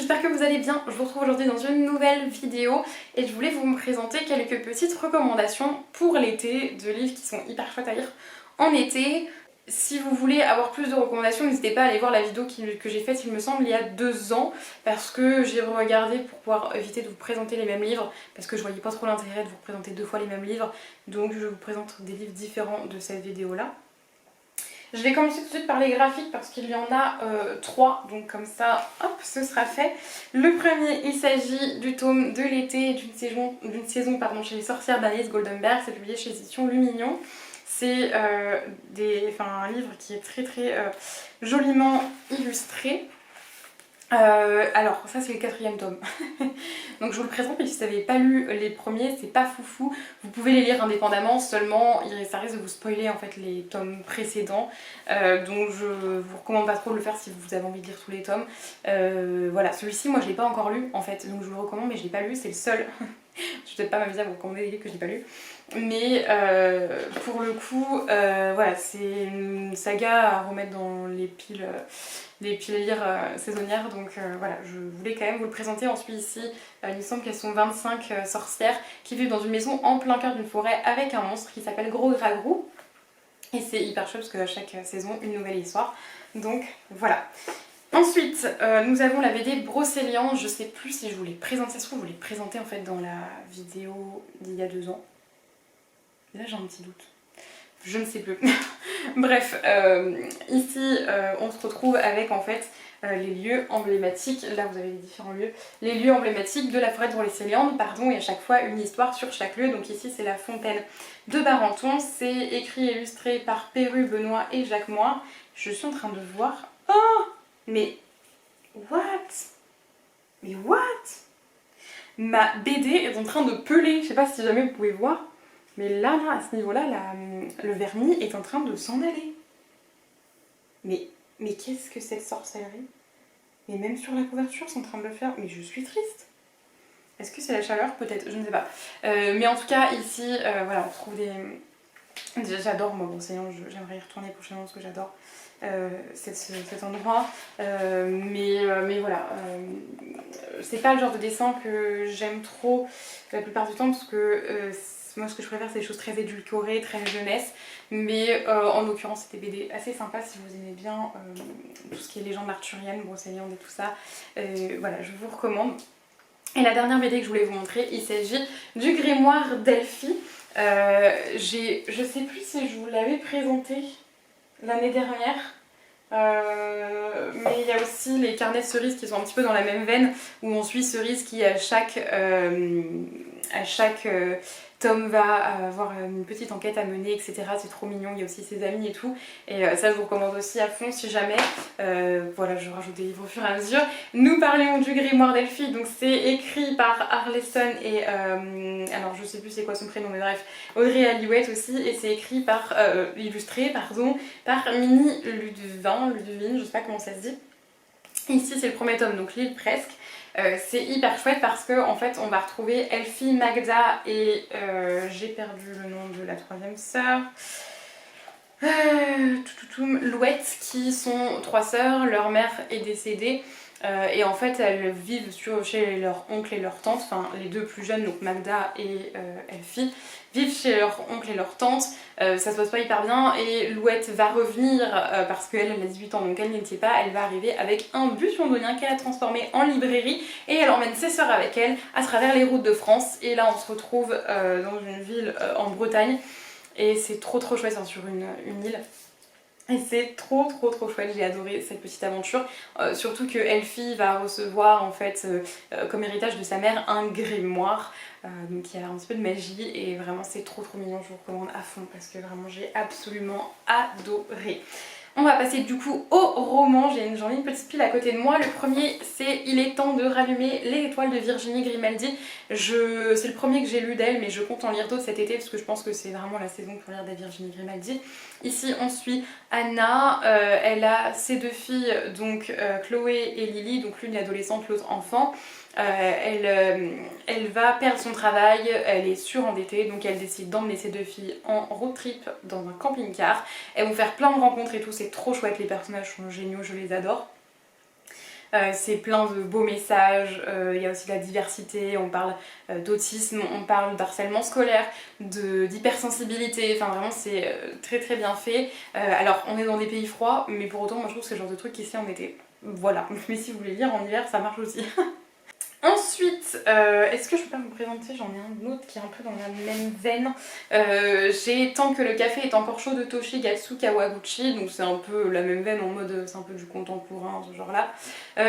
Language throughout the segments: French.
j'espère que vous allez bien. Je vous retrouve aujourd'hui dans une nouvelle vidéo et je voulais vous présenter quelques petites recommandations pour l'été de livres qui sont hyper chouettes à lire en été. Si vous voulez avoir plus de recommandations, n'hésitez pas à aller voir la vidéo que j'ai faite, il me semble, il y a 2 ans, parce que j'ai regardé pour pouvoir éviter de vous présenter les mêmes livres, parce que je voyais pas trop l'intérêt de vous présenter 2 fois les mêmes livres, donc je vous présente des livres différents de cette vidéo-là. Je vais commencer tout de suite par les graphiques parce qu'il y en a 3, donc comme ça, hop, ce sera fait. Le premier, il s'agit du tome de l'été d'une saison chez les sorcières d'Alice Goldenberg, c'est publié chez Éditions Lumignon. C'est un livre qui est très joliment illustré. Alors ça c'est le 4e tome, donc je vous le présente, mais si vous n'avez pas lu les premiers, c'est pas foufou, vous pouvez les lire indépendamment, seulement ça risque de vous spoiler en fait les tomes précédents, donc je vous recommande pas trop de le faire si vous avez envie de lire tous les tomes. Voilà, celui-ci moi je l'ai pas encore lu en fait, donc je vous le recommande, mais je l'ai pas lu, c'est le seul. Je vais peut-être pas m'amuser à vous recommander des livres que je n'ai pas lu, mais pour le coup, voilà, c'est une saga à remettre dans les piles à lire saisonnières, donc voilà, je voulais quand même vous le présenter. Ensuite ici, il me semble qu'elles sont 25 sorcières qui vivent dans une maison en plein cœur d'une forêt avec un monstre qui s'appelle Gros Gragrou, et c'est hyper chouette parce qu'à chaque saison, une nouvelle histoire, donc voilà. Ensuite, nous avons la BD Brocéliande. Je sais plus si je vous l'ai présentée, je vous l'ai présentée en fait dans la vidéo d'il y a 2 ans. Et là j'ai un petit doute. Je ne sais plus. Bref, ici on se retrouve avec en fait les lieux emblématiques. Là vous avez les différents lieux. Les lieux emblématiques de la forêt de Brocéliande, pardon, et à chaque fois une histoire sur chaque lieu. Donc ici c'est la fontaine de Barenton. C'est écrit et illustré par Perru, Benoît et Jacques Moir. Je suis en train de voir... Oh! Mais what? Mais what? Ma BD est en train de peler, je sais pas si jamais vous pouvez voir, mais là à ce niveau-là, le vernis est en train de s'en aller. Mais qu'est-ce que cette sorcellerie? Mais même sur la couverture, c'est en train de le faire, mais je suis triste. Est-ce que c'est la chaleur? Peut-être, je ne sais pas. Mais en tout cas, ici, voilà, on trouve des... J'adore, moi, Brocéliande, j'aimerais y retourner prochainement parce que j'adore cet endroit, mais voilà, c'est pas le genre de dessin que j'aime trop la plupart du temps parce que moi ce que je préfère c'est des choses très édulcorées, très jeunesse, mais en l'occurrence c'était BD assez sympa si vous aimez bien tout ce qui est légende arthurienne, Brocéliande et tout ça, voilà, je vous recommande. Et la dernière BD que je voulais vous montrer, il s'agit du grimoire d'Elfie. Je sais plus si je vous l'avais présenté l'année dernière, mais il y a aussi les carnets de Cerise qui sont un petit peu dans la même veine, où on suit Cerise qui à chaque tome va avoir une petite enquête à mener, etc. C'est trop mignon, il y a aussi ses amis et tout, et ça je vous recommande aussi à fond si jamais. Voilà, je rajoute des livres au fur et à mesure. Nous parlions du grimoire d'Elfie, donc c'est écrit par Arleson et alors je sais plus c'est quoi son prénom, mais bref, Audrey Alliouette aussi, et c'est écrit par, illustré pardon, par Minnie Ludovine, je sais pas comment ça se dit. Ici c'est le premier tome, donc l'île presque. C'est hyper chouette parce que en fait on va retrouver Elfie, Magda et j'ai perdu le nom de la 3e sœur. Louette, qui sont 3 sœurs, leur mère est décédée. Et en fait elles vivent chez leur oncle et leur tante, enfin les 2 plus jeunes, donc Magda et Elfie, vivent chez leur oncle et leur tante. Ça se passe pas hyper bien et Louette va revenir parce qu'elle a 18 ans, donc elle n'y était pas. Elle va arriver avec un bus londonien qu'elle a transformé en librairie et elle emmène ses sœurs avec elle à travers les routes de France. Et là on se retrouve dans une ville en Bretagne et c'est trop chouette, hein, sur une île. Et c'est trop chouette, j'ai adoré cette petite aventure, surtout que Elfie va recevoir en fait comme héritage de sa mère un grimoire, donc il y a un petit peu de magie et vraiment c'est trop mignon, je vous recommande à fond parce que vraiment j'ai absolument adoré. On va passer du coup au roman, j'en ai une petite pile à côté de moi. Le premier c'est Il est temps de rallumer les étoiles de Virginie Grimaldi. C'est le premier que j'ai lu d'elle, mais je compte en lire d'autres cet été parce que je pense que c'est vraiment la saison pour lire des Virginie Grimaldi. Ici on suit Anna, elle a ses 2 filles, donc Chloé et Lily, donc l'une adolescente, l'autre enfant. Elle va perdre son travail, elle est surendettée, donc elle décide d'emmener ses 2 filles en road trip dans un camping-car. Elles vont faire plein de rencontres et tout, c'est trop chouette, les personnages sont géniaux, je les adore. c'est plein de beaux messages, il y a aussi de la diversité, on parle d'autisme, on parle d'harcèlement scolaire, d'hypersensibilité, enfin vraiment c'est très très bien fait. Alors on est dans des pays froids, mais pour autant moi je trouve que c'est le genre de truc ici en été. Voilà, mais si vous voulez lire en hiver ça marche aussi. Ensuite, est-ce que je peux pas vous présenter, j'en ai un autre qui est un peu dans la même veine. J'ai Tant que le café est encore chaud de Toshigatsu Kawaguchi, donc c'est un peu la même veine en mode c'est un peu du contemporain, ce genre là.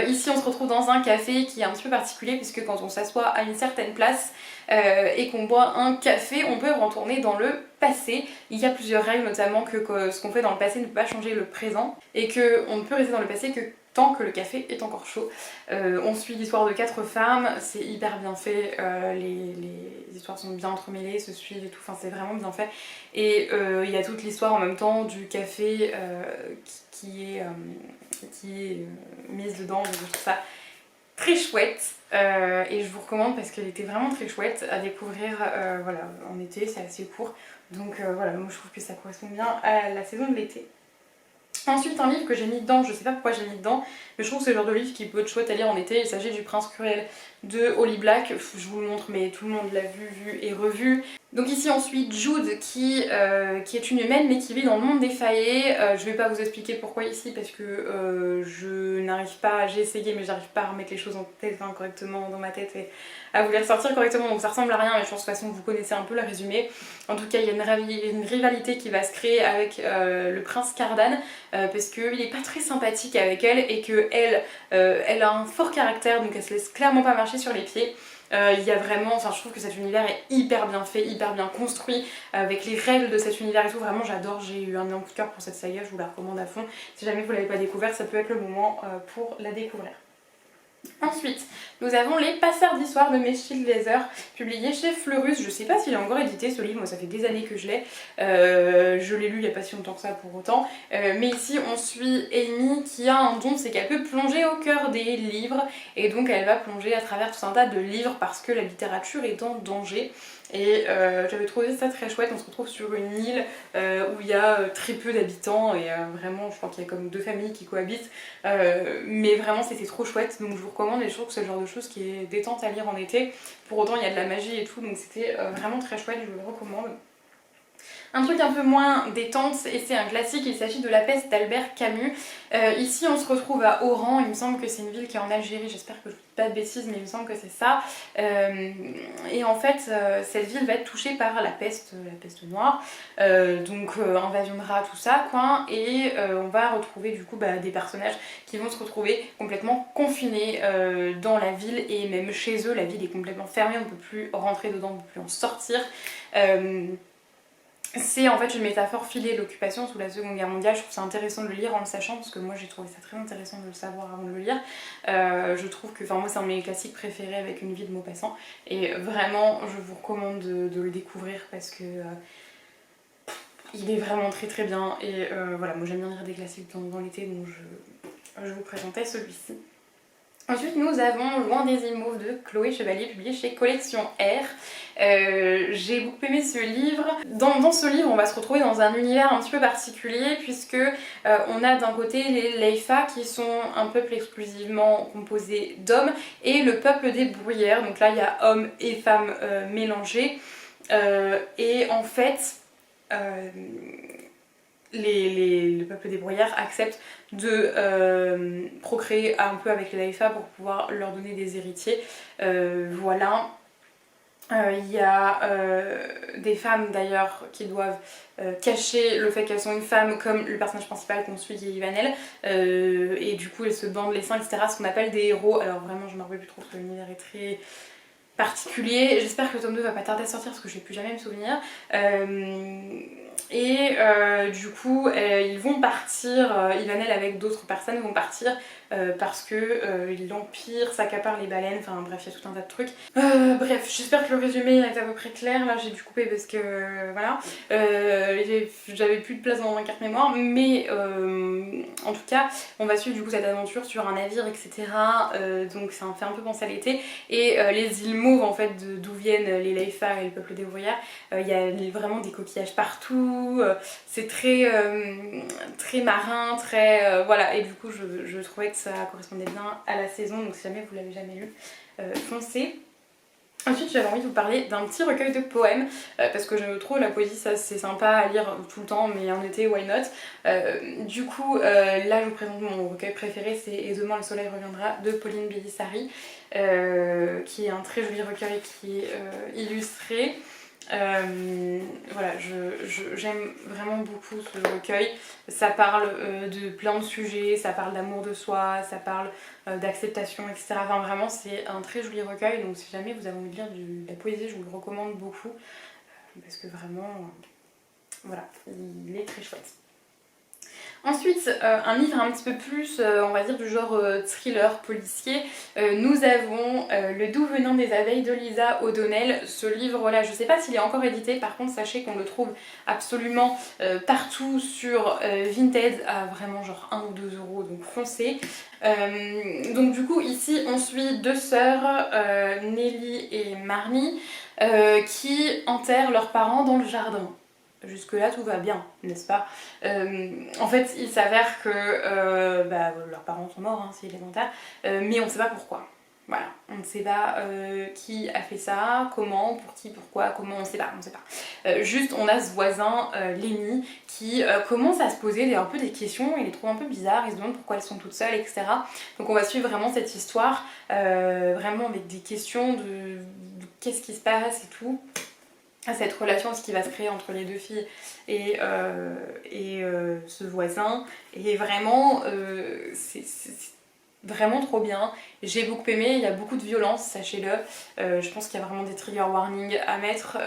Ici on se retrouve dans un café qui est un petit peu particulier puisque quand on s'assoit à une certaine place et qu'on boit un café, on peut retourner dans le passé. Il y a plusieurs règles, notamment que ce qu'on fait dans le passé ne peut pas changer le présent et qu'on ne peut rester dans le passé que tant que le café est encore chaud. On suit l'histoire de 4 femmes, c'est hyper bien fait, les histoires sont bien entremêlées, se suivent et tout, enfin c'est vraiment bien fait. Et il y a toute l'histoire en même temps du café qui est mise dedans, donc je trouve ça très chouette. Et je vous recommande parce qu'elle était vraiment très chouette à découvrir voilà, en été, c'est assez court. Donc voilà, moi je trouve que ça correspond bien à la saison de l'été. Ensuite, un livre que j'ai mis dedans, je sais pas pourquoi j'ai mis dedans, mais je trouve que c'est le genre de livre qui peut être chouette à lire en été. Il s'agit du Prince Cruel de Holly Black. Je vous le montre, mais tout le monde l'a vu et revu. Donc ici on suit Jude qui est une humaine mais qui vit dans le monde des faillés. Je vais pas vous expliquer pourquoi ici parce que je n'arrive pas, j'ai essayé mais j'arrive pas à remettre les choses en tête correctement dans ma tête et à vous les ressortir correctement, donc ça ressemble à rien mais je pense de toute façon vous connaissez un peu le résumé. En tout cas il y a une rivalité qui va se créer avec le prince Cardan parce qu'il est pas très sympathique avec elle et que elle a un fort caractère donc elle se laisse clairement pas marcher sur les pieds. Il y a vraiment, enfin je trouve que cet univers est hyper bien fait, hyper bien construit avec les règles de cet univers et tout, vraiment j'adore, j'ai eu un énorme coup de cœur pour cette saga, je vous la recommande à fond. Si jamais vous l'avez pas découverte, ça peut être le moment pour la découvrir. Ensuite, nous avons Les Passeurs d'Histoire de Mechilde Leather, publié chez Fleurus. Je sais pas s'il est encore édité ce livre, moi ça fait des années que je l'ai. Je l'ai lu il n'y a pas si longtemps que ça pour autant. Mais ici on suit Amy qui a un don, c'est qu'elle peut plonger au cœur des livres. Et donc elle va plonger à travers tout un tas de livres parce que la littérature est en danger. Et j'avais trouvé ça très chouette, on se retrouve sur une île où il y a très peu d'habitants et vraiment je crois qu'il y a comme 2 familles qui cohabitent mais vraiment c'était trop chouette donc je vous recommande et je trouve que c'est le genre de chose qui est détente à lire en été. Pour autant il y a de la magie et tout donc c'était vraiment très chouette, je vous le recommande. Un truc un peu moins détente et c'est un classique, il s'agit de La Peste d'Albert Camus. Ici on se retrouve à Oran, il me semble que c'est une ville qui est en Algérie, j'espère que je ne dis pas de bêtises mais il me semble que c'est ça. Et en fait cette ville va être touchée par la peste noire, donc invasion de rats, tout ça quoi, et on va retrouver du coup des personnages qui vont se retrouver complètement confinés dans la ville et même chez eux, la ville est complètement fermée, on ne peut plus rentrer dedans, on ne peut plus en sortir. C'est en fait une métaphore filée de l'occupation sous la Seconde Guerre mondiale. Je trouve ça intéressant de le lire en le sachant parce que moi j'ai trouvé ça très intéressant de le savoir avant de le lire. Je trouve que, enfin moi c'est un de mes classiques préférés avec Une vie de Maupassant et vraiment je vous recommande de le découvrir parce que il est vraiment très très bien et voilà, moi j'aime bien lire des classiques dans l'été donc je vous présentais celui-ci. Ensuite nous avons Loin des Imauves de Chloé Chevalier, publié chez Collection R. J'ai beaucoup aimé ce livre. Dans ce livre on va se retrouver dans un univers un petit peu particulier puisque on a d'un côté les Leifa qui sont un peuple exclusivement composé d'hommes et le peuple des Bruyères, donc là il y a hommes et femmes mélangés et en fait le peuple des Bruyères accepte de procréer un peu avec les Leifa pour pouvoir leur donner des héritiers. Voilà. Il y a des femmes d'ailleurs qui doivent cacher le fait qu'elles sont une femme, comme le personnage principal qu'on suit qui est Ivanel, et du coup elles se bandent les seins, etc. Ce qu'on appelle des héros. Alors vraiment je m'en rappelle plus trop parce que l'univers est très particulier. J'espère que le tome 2 va pas tarder à sortir parce que je vais plus jamais me souvenir. Et du coup ils vont partir, Ivanel avec d'autres personnes vont partir parce que l'Empire s'accapare les baleines, enfin bref il y a tout un tas de trucs. Bref, j'espère que le résumé est à peu près clair, là j'ai dû couper parce que voilà, j'avais plus de place dans ma carte mémoire, mais en tout cas on va suivre du coup cette aventure sur un navire etc. Donc ça me fait un peu penser à l'été et les îles mauve en fait d'où viennent les Leifa et le peuple des ouvrières. Il y a vraiment des coquillages partout, c'est très, très marin, très... voilà, et du coup je trouvais que ça correspondait bien à la saison, donc si jamais vous l'avez jamais lu, foncez. Ensuite j'avais envie de vous parler d'un petit recueil de poèmes parce que je trouve la poésie ça c'est sympa à lire tout le temps mais en été why not. Du coup là je vous présente mon recueil préféré, c'est Et demain le soleil reviendra de Pauline Bélisari qui est un très joli recueil qui est illustré. Voilà, j'aime vraiment beaucoup ce recueil. Ça parle de plein de sujets, ça parle d'amour de soi, ça parle d'acceptation, etc. Enfin vraiment c'est un très joli recueil, donc si jamais vous avez envie de lire de la poésie, je vous le recommande beaucoup parce que vraiment, voilà, il est très chouette. Ensuite, un livre un petit peu plus, on va dire, du genre thriller, policier. Nous avons Le doux venin des abeilles de Lisa O'Donnell. Ce livre-là, je ne sais pas s'il est encore édité, par contre, sachez qu'on le trouve absolument partout sur Vinted à vraiment genre 1 ou 2 euros, donc foncez. Donc du coup, ici, on suit deux sœurs, Nelly et Marnie, qui enterrent leurs parents dans le jardin. Jusque là tout va bien, n'est-ce pas? En fait il s'avère que leurs parents sont morts, hein, s'ils les enterrent, mais on ne sait pas pourquoi. Voilà, on ne sait pas qui a fait ça, comment, pour qui, pourquoi, comment, on ne sait pas, juste on a ce voisin, Lénie, qui commence à se poser un peu des questions, il les trouve un peu bizarres, il se demande pourquoi elles sont toutes seules, etc. Donc on va suivre vraiment cette histoire, vraiment avec des questions de qu'est-ce qui se passe et tout. Cette relation, ce qui va se créer entre les deux filles et ce voisin. Et vraiment, c'est vraiment trop bien. J'ai beaucoup aimé, il y a beaucoup de violence, sachez-le. Je pense qu'il y a vraiment des trigger warnings à mettre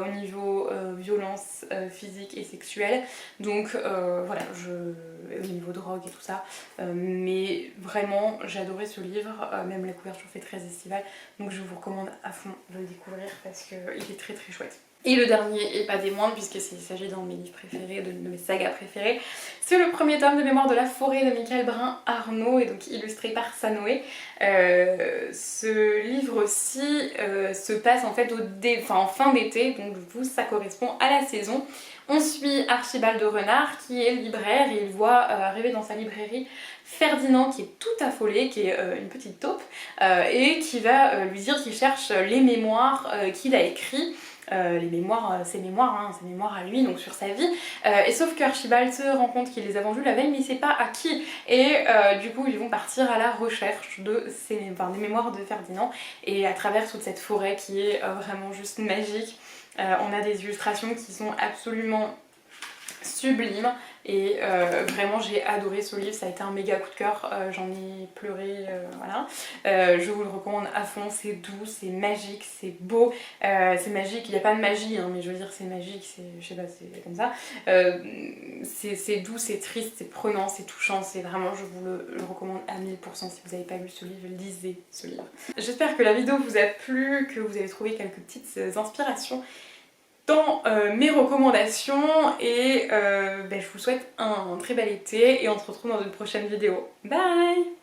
au niveau violence physique et sexuelle. Donc voilà, au niveau drogue et tout ça. Mais vraiment, j'ai adoré ce livre, même la couverture fait très estivale. Donc je vous recommande à fond de le découvrir parce qu'il est très très chouette. Et le dernier, et pas des moindres, puisqu'il s'agit d'un de mes livres préférés, de mes sagas préférées, c'est le premier tome de Mémoires de la forêt de Michael Brun-Arnaud, et donc illustré par Sanoé. Ce livre-ci se passe en fait en fin d'été, donc du coup ça correspond à la saison. On suit Archibald de Renard qui est libraire et il voit arriver dans sa librairie Ferdinand qui est tout affolé, qui est une petite taupe, et qui va lui dire qu'il cherche les mémoires qu'il a écrits. Ses mémoires à lui, donc sur sa vie. Et sauf qu'Archibald se rend compte qu'il les a vendus la veille, mais il sait pas à qui. Et du coup, ils vont partir à la recherche des mémoires de Ferdinand. Et à travers toute cette forêt qui est vraiment juste magique, on a des illustrations qui sont absolument sublimes. Et vraiment j'ai adoré ce livre, ça a été un méga coup de cœur, j'en ai pleuré, voilà. Je vous le recommande à fond, c'est doux, c'est magique, c'est beau, c'est magique, il n'y a pas de magie, hein, mais je veux dire c'est magique, je sais pas, c'est comme ça. C'est doux, c'est triste, c'est prenant, c'est touchant, c'est vraiment, je vous le recommande à 1000%. Si vous n'avez pas lu ce livre, lisez ce livre. J'espère que la vidéo vous a plu, que vous avez trouvé quelques petites inspirations dans mes recommandations et je vous souhaite un très bel été et on se retrouve dans une prochaine vidéo. Bye!